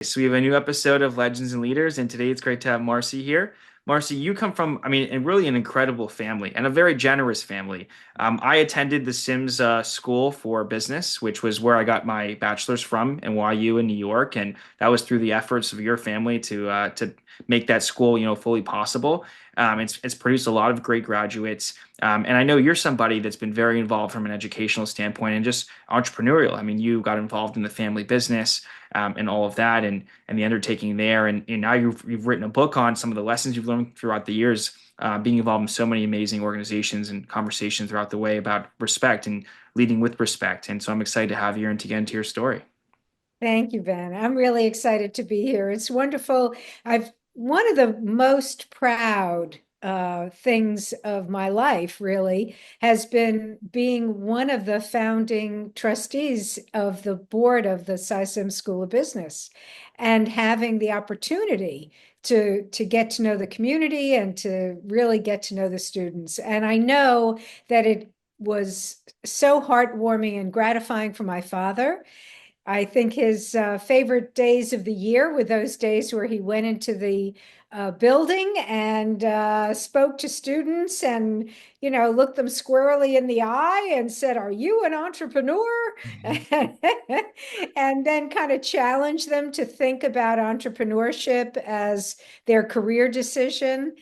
So we have a new episode of Legends and Leaders, and today it's great to have Marcy here. Marcy, you come from, really an incredible family and a very generous family. I attended the Syms School for Business, which was where I got my bachelor's from NYU in New York, and that was through the efforts of your family to make that school, fully possible. It's produced a lot of great graduates, and I know you're somebody that's been very involved from an educational standpoint and just entrepreneurial. I mean, you got involved in the family business and all of that and the undertaking there. And now you've written a book on some of the lessons you've learned throughout the years, being involved in so many amazing organizations and conversations throughout the way about respect and leading with respect. And so I'm excited to have you and to get into your story. Thank you, Ben. I'm really excited to be here. It's wonderful. I've one of the most proud things of my life really has been being one of the founding trustees of the board of the Sy Syms School of Business and having the opportunity to get to know the community and to really get to know the students. And I know that it was so heartwarming and gratifying for my father. I think his favorite days of the year were those days where he went into the building and spoke to students and, looked them squarely in the eye and said, "Are you an entrepreneur?" And then kind of challenged them to think about entrepreneurship as their career decision.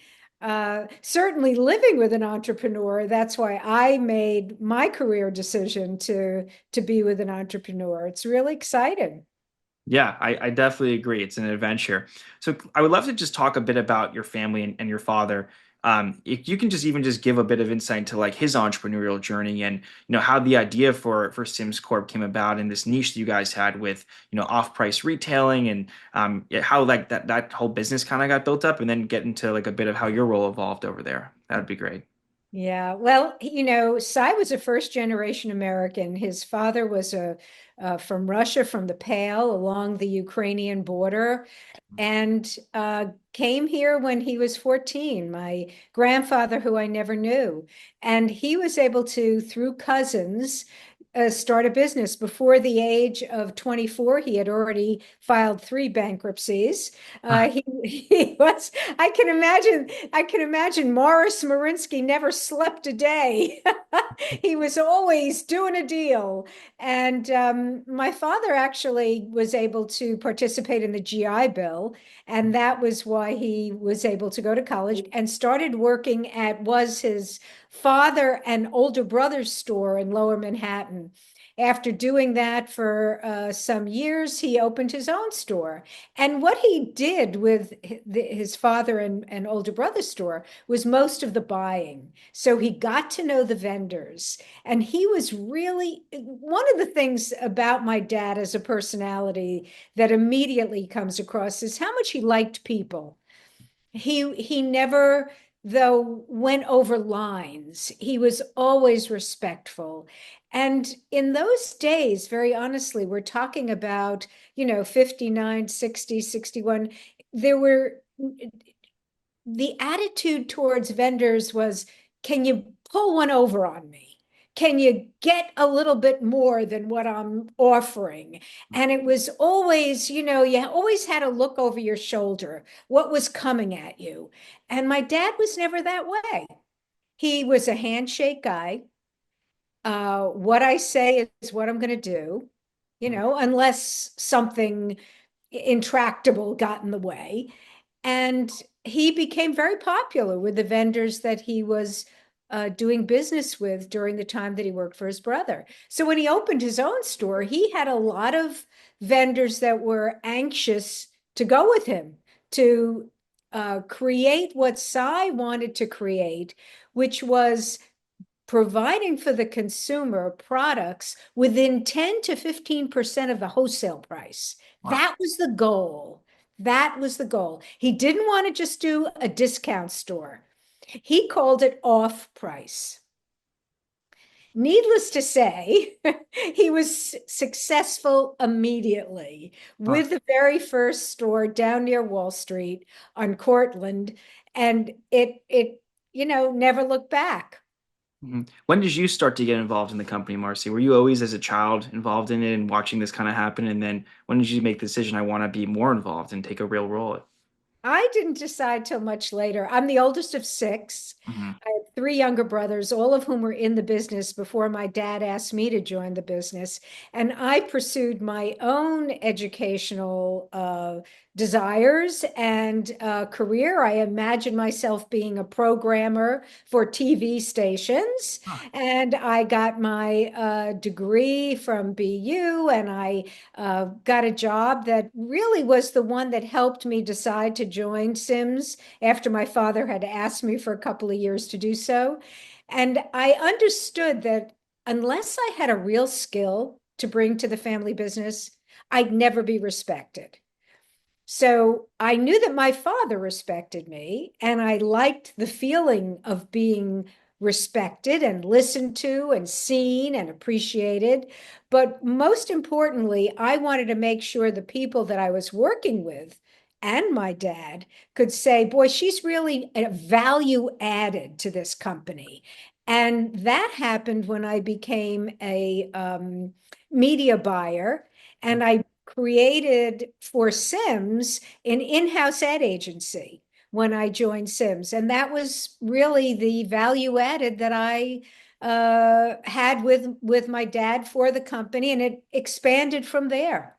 Certainly living with an entrepreneur, that's why I made my career decision to be with an entrepreneur. It's really exciting. Yeah, I definitely agree. It's an adventure. So I would love to just talk a bit about your family and your father. If you can just give a bit of insight into like his entrepreneurial journey and how the idea for Syms Corp came about and this niche that you guys had with off-price retailing and yeah, how like that whole business kind of got built up, and then get into like a bit of how your role evolved over there. That'd be great. Yeah, well, Cy was a first generation American. His father was from Russia, from the Pale along the Ukrainian border, and came here when he was 14. My grandfather, who I never knew, and he was able to, through cousins, start a business. Before the age of 24, he had already filed three bankruptcies. He was, I can imagine Morris Marinsky never slept a day. He was always doing a deal. And my father actually was able to participate in the GI Bill, and that was why he was able to go to college and started working at was his father and older brother's store in Lower Manhattan. After doing that for some years, he opened his own store. And what he did with his father and older brother's store was most of the buying. So he got to know the vendors. And he was really one of the things about my dad as a personality that immediately comes across is how much he liked people. He never, though, went over lines. He was always respectful. And in those days, very honestly, we're talking about, 59, 60, 61. There were the attitude towards vendors was, can you pull one over on me? Can you get a little bit more than what I'm offering? And it was always, you always had to look over your shoulder, what was coming at you. And my dad was never that way. He was a handshake guy. What I say is what I'm going to do, unless something intractable got in the way. And he became very popular with the vendors that he was doing business with during the time that he worked for his brother. So when he opened his own store, he had a lot of vendors that were anxious to go with him to create what Sy wanted to create, which was providing for the consumer products within 10 to 15% of the wholesale price. Wow. That was the goal. That was the goal. He didn't want to just do a discount store. He called it off price. Needless to say, he was successful immediately Huh. with the very first store down near Wall Street on Cortlandt, and it never looked back. Mhm. When did you start to get involved in the company, Marcy? Were you always as a child involved in it and watching this kind of happen? And then when did you make the decision, I want to be more involved and take a real role? I didn't decide till much later. I'm the oldest of six. Mhm. I have three younger brothers, all of whom were in the business before my dad asked me to join the business. And I pursued my own educational desires and career. I imagined myself being a programmer for TV stations. Huh. And I got my degree from BU, and I got a job that really was the one that helped me decide to join Syms after my father had asked me for a couple of years to do so. And I understood that unless I had a real skill to bring to the family business, I'd never be respected. So I knew that my father respected me, and I liked the feeling of being respected and listened to and seen and appreciated. But most importantly, I wanted to make sure the people that I was working with and my dad could say, boy, she's really a value added to this company. And that happened when I became a media buyer. And I created for Syms an in-house ad agency when I joined Syms. And that was really the value added that I had with my dad for the company, and it expanded from there.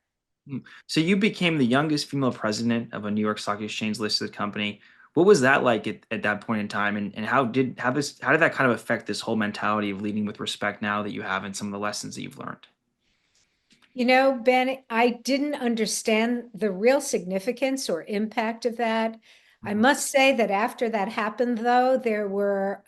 Mm. So you became the youngest female president of a New York Stock Exchange listed company. What was that like at that point in time? And how did that kind of affect this whole mentality of leading with respect now that you have and some of the lessons that you've learned? You know, Ben, I didn't understand the real significance or impact of that. I Mhm. must say that after that happened, though, there were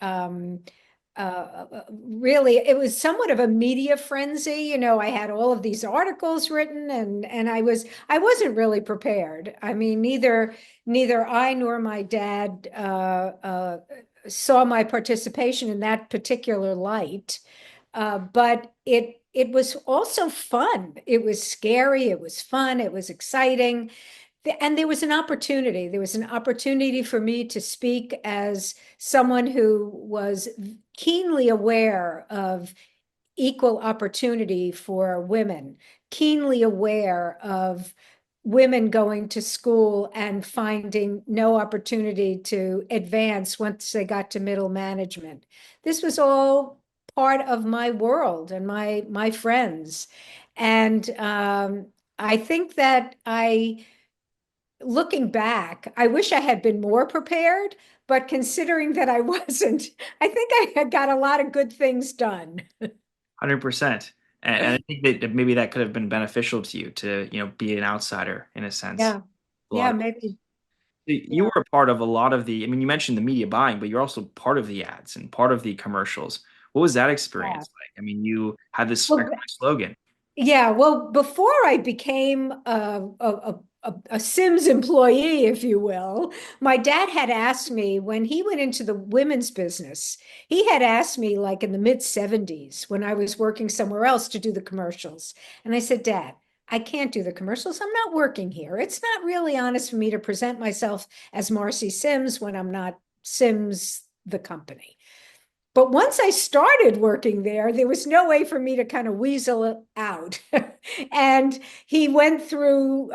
really, it was somewhat of a media frenzy. You know, I had all of these articles written, and I wasn't really prepared. I mean, neither I nor my dad saw my participation in that particular light. But it was also fun. It was scary. It was fun. It was exciting. And there was an opportunity. There was an opportunity for me to speak as someone who was keenly aware of equal opportunity for women, keenly aware of women going to school and finding no opportunity to advance once they got to middle management. This was all part of my world and my friends. And I think that looking back, I wish I had been more prepared, but considering that I wasn't, I think I had got a lot of good things done. 100%. And I think that maybe that could have been beneficial to you to, be an outsider in a sense. Yeah. A lot Yeah, of maybe. you Yeah. were a part of a lot of the, I mean, you mentioned the media buying, but you're also part of the ads and part of the commercials. What was that Yeah. experience like? I mean, you had this Well, iconic slogan. yeah. Well, before I became a Syms employee, if you will, my dad had asked me when he went into the women's business, he had asked me like in the mid 70s when I was working somewhere else to do the commercials. And I said, Dad, I can't do the commercials. I'm not working here. It's not really honest for me to present myself as Marcy Syms when I'm not Syms, the company. But once I started working there, there was no way for me to kind of weasel it out. And he went through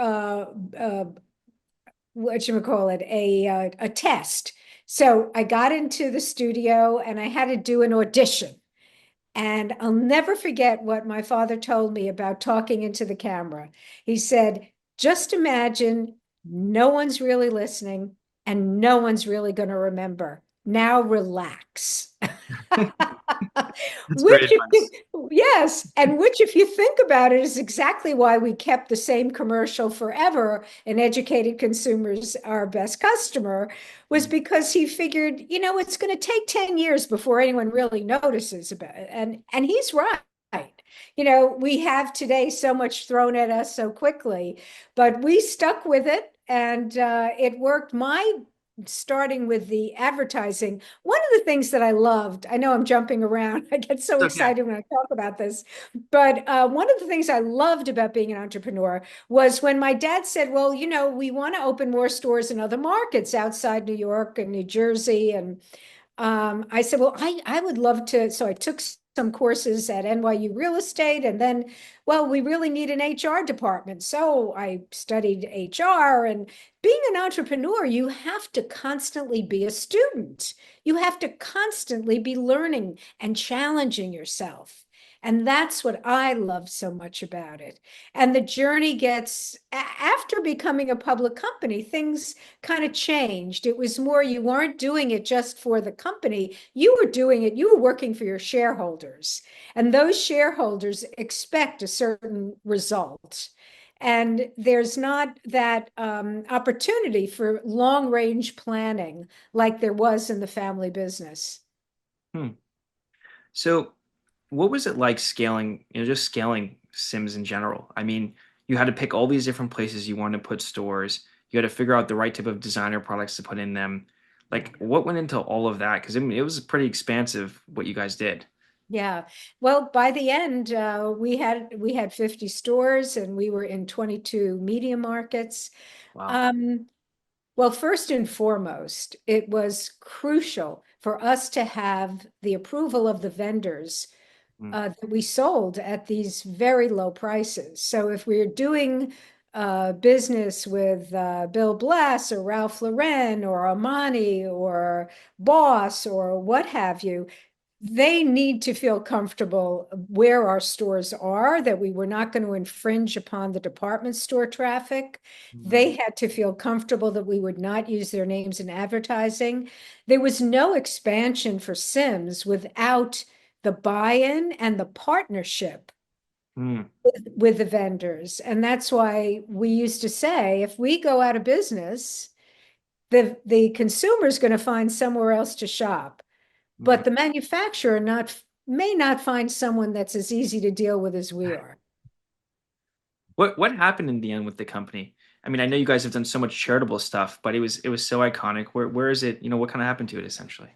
what you call it, a test. So I got into the studio and I had to do an audition. And I'll never forget what my father told me about talking into the camera. He said, just imagine no one's really listening and no one's really going to remember. Now relax. That's great Which, if advice. you, yes, and which, if you think about it, is exactly why we kept the same commercial forever. And educated consumers, our best customer, was because he figured, it's going to take 10 years before anyone really notices about it. And he's right. We have today so much thrown at us so quickly, but we stuck with it and it worked. My starting with the advertising, one of the things that I loved, I know I'm jumping around, I get so It's okay. excited when I talk about this, but one of the things I loved about being an entrepreneur was when my dad said, well, we want to open more stores in other markets outside New York and New Jersey. And I said, well, I would love to. So I took some courses at NYU real estate, and then, well, we really need an HR department. So I studied HR, and being an entrepreneur, you have to constantly be a student. You have to constantly be learning and challenging yourself. And that's what I love so much about it. And the journey gets, after becoming a public company, things kind of changed. It was more, you weren't doing it just for the company. You were doing it, you were working for your shareholders. And those shareholders expect a certain result. And there's not that opportunity for long range planning like there was in the family business. Hmm. So what was it like scaling, just scaling Sims in general? I mean, you had to pick all these different places you wanted to put stores. You had to figure out the right type of designer products to put in them. Like, what went into all of that? Because I mean, it was pretty expansive what you guys did. Yeah. Well, by the end, we had 50 stores and we were in 22 media markets. Wow. Um, Well, first and foremost, it was crucial for us to have the approval of the vendors Mm, that we sold at these very low prices. So if we're doing business with Bill Blass or Ralph Lauren or Armani or Boss or what have you, they need to feel comfortable where our stores are, that we were not going to infringe upon the department store traffic. mm, They had to feel comfortable that we would not use their names in advertising. There was no expansion for Sims without the buy-in and the partnership mm. with the vendors. And that's why we used to say, if we go out of business, the consumer is going to find somewhere else to shop. Mm. But the manufacturer not may not find someone that's as easy to deal with as we are. What happened in the end with the company? I mean, I know you guys have done so much charitable stuff, but it was so iconic. Where is it? What kind of happened to it essentially?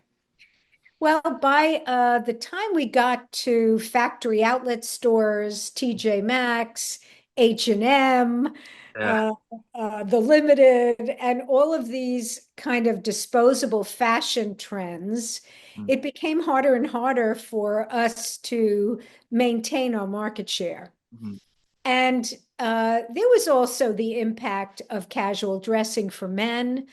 Well, by the time we got to factory outlet stores, TJ Maxx, H&M, Yeah. uh, the Limited, and all of these kind of disposable fashion trends, Mm, it became harder and harder for us to maintain our market share. mhm. And there was also the impact of casual dressing for men.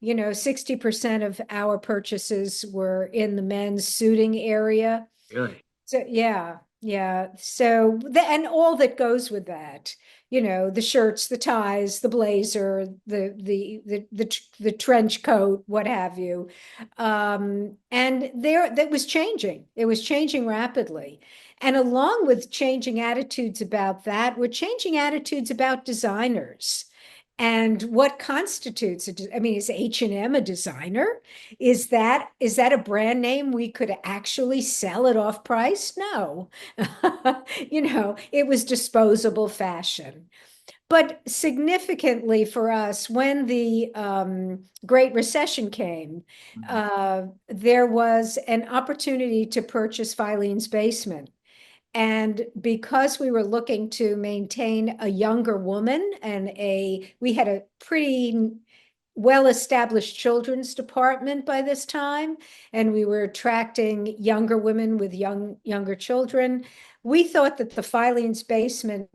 60% of our purchases were in the men's suiting area. Really? So yeah, yeah. So and all that goes with that, the shirts, the ties, the blazer, the trench coat, what have you. And there that was changing. It was changing rapidly. And along with changing attitudes about that, we're changing attitudes about designers. And what constitutes I mean, is H&M a designer? Is that a brand name we could actually sell at off price? No. It was disposable fashion. But significantly for us, when the Great Recession came, Mhm. there was an opportunity to purchase Filene's Basement. And because we were looking to maintain a younger woman and we had a pretty well-established children's department by this time, and we were attracting younger women with younger children. We thought that the Filene's Basement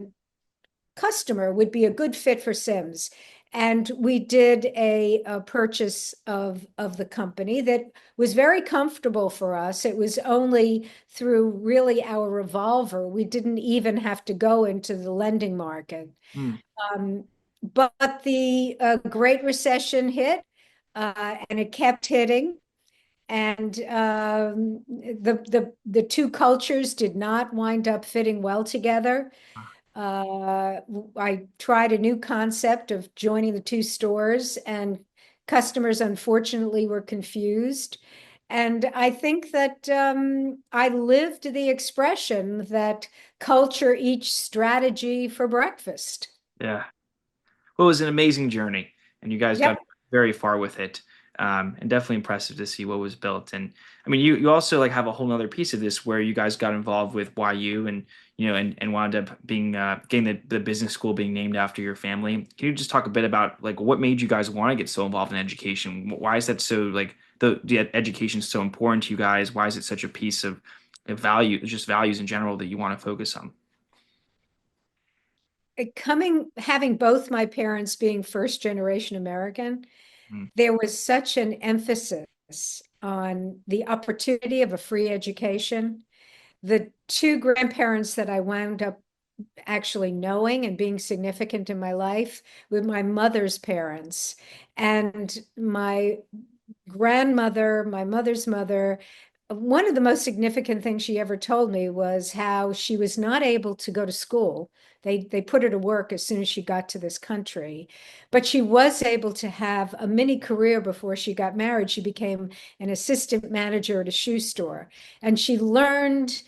customer would be a good fit for Sims. And we did a purchase of the company that was very comfortable for us. It was only through really our revolver. We didn't even have to go into the lending market. Mm, Um, but the Great Recession hit, and it kept hitting. And the two cultures did not wind up fitting well together. I tried a new concept of joining the two stores, and customers unfortunately were confused. And I think that I lived the expression that culture eats strategy for breakfast. yeah. Well, it was an amazing journey, and you guys got Yep. very far with it. And definitely impressive to see what was built. And I mean, you also like have a whole nother piece of this where you guys got involved with YU and and wound up being getting the business school being named after your family. Can you just talk a bit about like what made you guys want to get so involved in education? Why is that so like the education is so important to you guys? Why is it such a piece of value, just values in general that you want to focus on? Having both my parents being first generation American, Mm, there was such an emphasis on the opportunity of a free education. The two grandparents that I wound up actually knowing and being significant in my life with my mother's parents, and my grandmother, my mother's mother. One of the most significant things she ever told me was how she was not able to go to school. They put her to work as soon as she got to this country, but she was able to have a mini career before she got married. She became an assistant manager at a shoe store, and she learned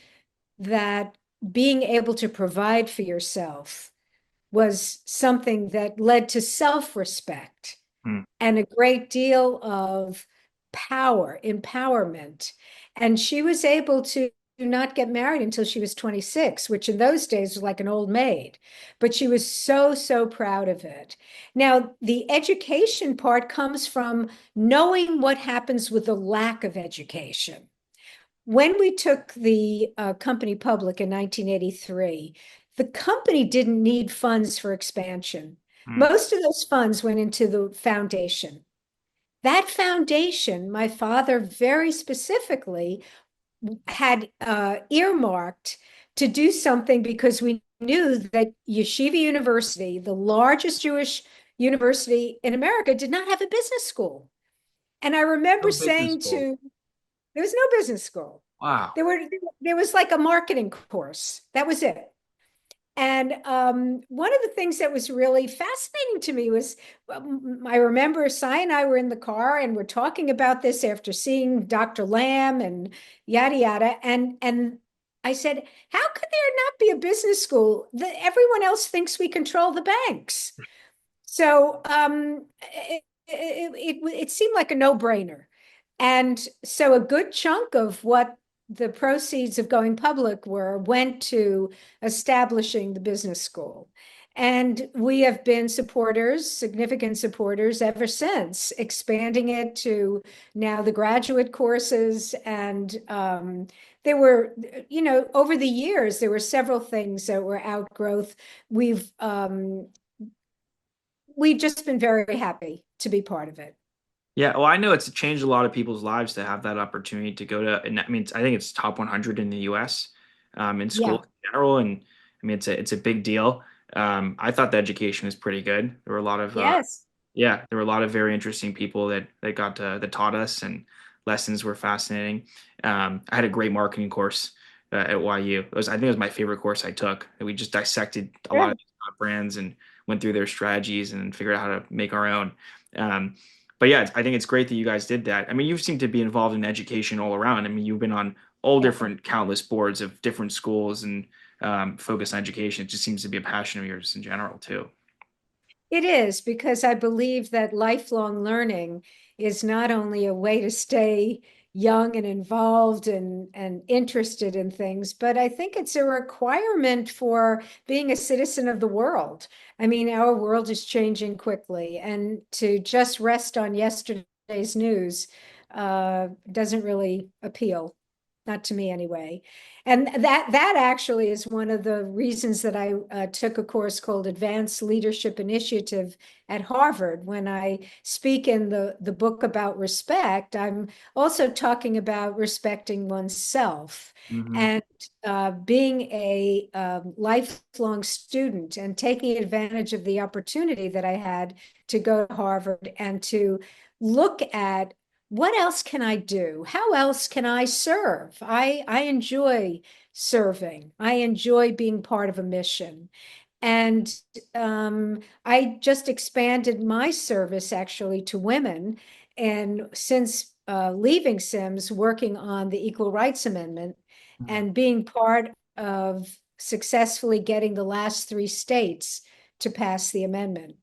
that being able to provide for yourself was something that led to self-respect mm. and a great deal of power, empowerment. And she was able to not get married until she was 26, which in those days was like an old maid. But she was so, so proud of it. Now, the education part comes from knowing what happens with the lack of education. When we took the company public in 1983, the company didn't need funds for expansion. Mm. Most of those funds went into the foundation. That foundation, my father very specifically had earmarked to do something because we knew that Yeshiva University, the largest Jewish university in America, did not have a business school. And I remember No business saying schools. there was no business school. Wow. There were there was like a marketing course. That was it. And one of the things that was really fascinating to me was I remember Sy and I were in the car and we're talking about this after seeing Dr. Lamb and yada yada. And I said, how could there not be a business school? Everyone else thinks we control the banks. So it seemed like a no-brainer. And so a good chunk of what the proceeds of going public went to establishing the business school. And we have been supporters, significant supporters ever since, expanding it to now the graduate courses. And there were, over the years, there were several things that were outgrowth. We've just been very happy to be part of it. Yeah, well, I know it's changed a lot of people's lives to have that opportunity to go to, and I mean, I think it's top 100 in the U.S. In school Yeah. in general, and I mean, it's a big deal. I thought the education was pretty good. There were a lot of, Yes. yeah, there were a lot of very interesting people that got to that taught us, and lessons were fascinating. I had a great marketing course at YU. I think it was my favorite course I took. We just dissected a lot of Good. these top brands and went through their strategies and figured out how to make our own. Um, but yeah, I think it's great that you guys did that. I mean, you seem to be involved in education all around. I mean, you've been on all Yeah. different countless boards of different schools and focus on education. It just seems to be a passion of yours in general too. It is because I believe that lifelong learning is not only a way to stay young and involved and interested in things, but I think it's a requirement for being a citizen of the world. I mean, our world is changing quickly, and to just rest on yesterday's news doesn't really appeal, not to me anyway. And that actually is one of the reasons that I took a course called Advanced Leadership Initiative at Harvard. When I speak in the book about respect, I'm also talking about respecting oneself Hmm. and being a lifelong student and taking advantage of the opportunity that I had to go to Harvard and to look at what else can I do? How else can I serve? I enjoy serving. I enjoy being part of a mission. And I just expanded my service actually to women. And since leaving Syms, working on the Equal Rights Amendment and being part of successfully getting the last three states to pass the amendment.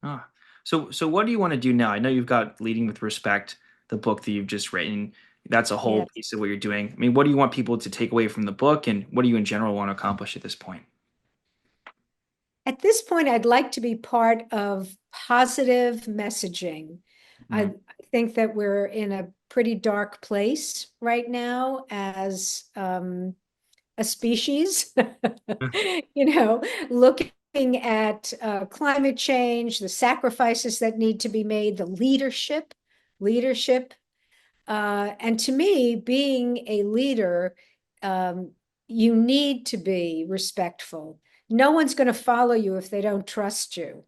Ah. So what do you want to do now? I know you've got Leading with Respect, the book that you've just written. That's a whole Yes. piece of what you're doing. I mean, what do you want people to take away from the book, and what do you in general want to accomplish at this point? At this point, I'd like to be part of positive messaging, I think that we're in a pretty dark place right now as a species, looking at climate change, the sacrifices that need to be made, the leadership. And to me, being a leader, um, you need to be respectful. No one's going to follow you if they don't trust you.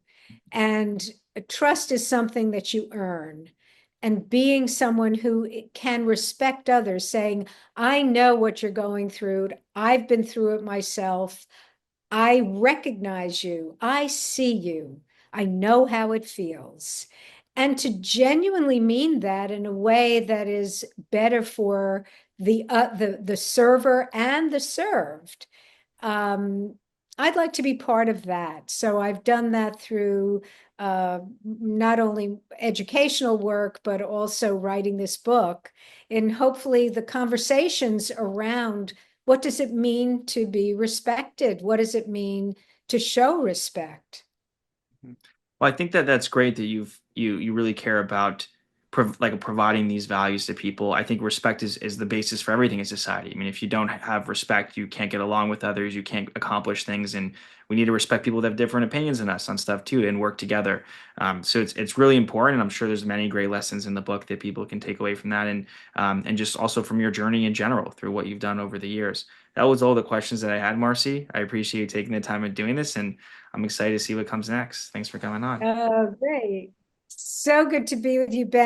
And trust is something that you earn. And being someone who can respect others, saying, I know what you're going through, I've been through it myself. I recognize you. I see you. I know how it feels. And to genuinely mean that in a way that is better for the server and the served. Um, I'd like to be part of that. So I've done that through not only educational work, but also writing this book. And hopefully the conversations around what does it mean to be respected? What does it mean to show respect? Well, I think that that's great that you really care about providing these values to people. I think respect is the basis for everything in society. I mean, if you don't have respect, you can't get along with others, you can't accomplish things, and we need to respect people that have different opinions than us on stuff too, and work together. So it's really important, and I'm sure there's many great lessons in the book that people can take away from that, and just also from your journey in general through what you've done over the years. That was all the questions that I had, Marcy. I appreciate you taking the time and doing this, and I'm excited to see what comes next. Thanks for coming on. Oh, great. So good to be with you, Ben.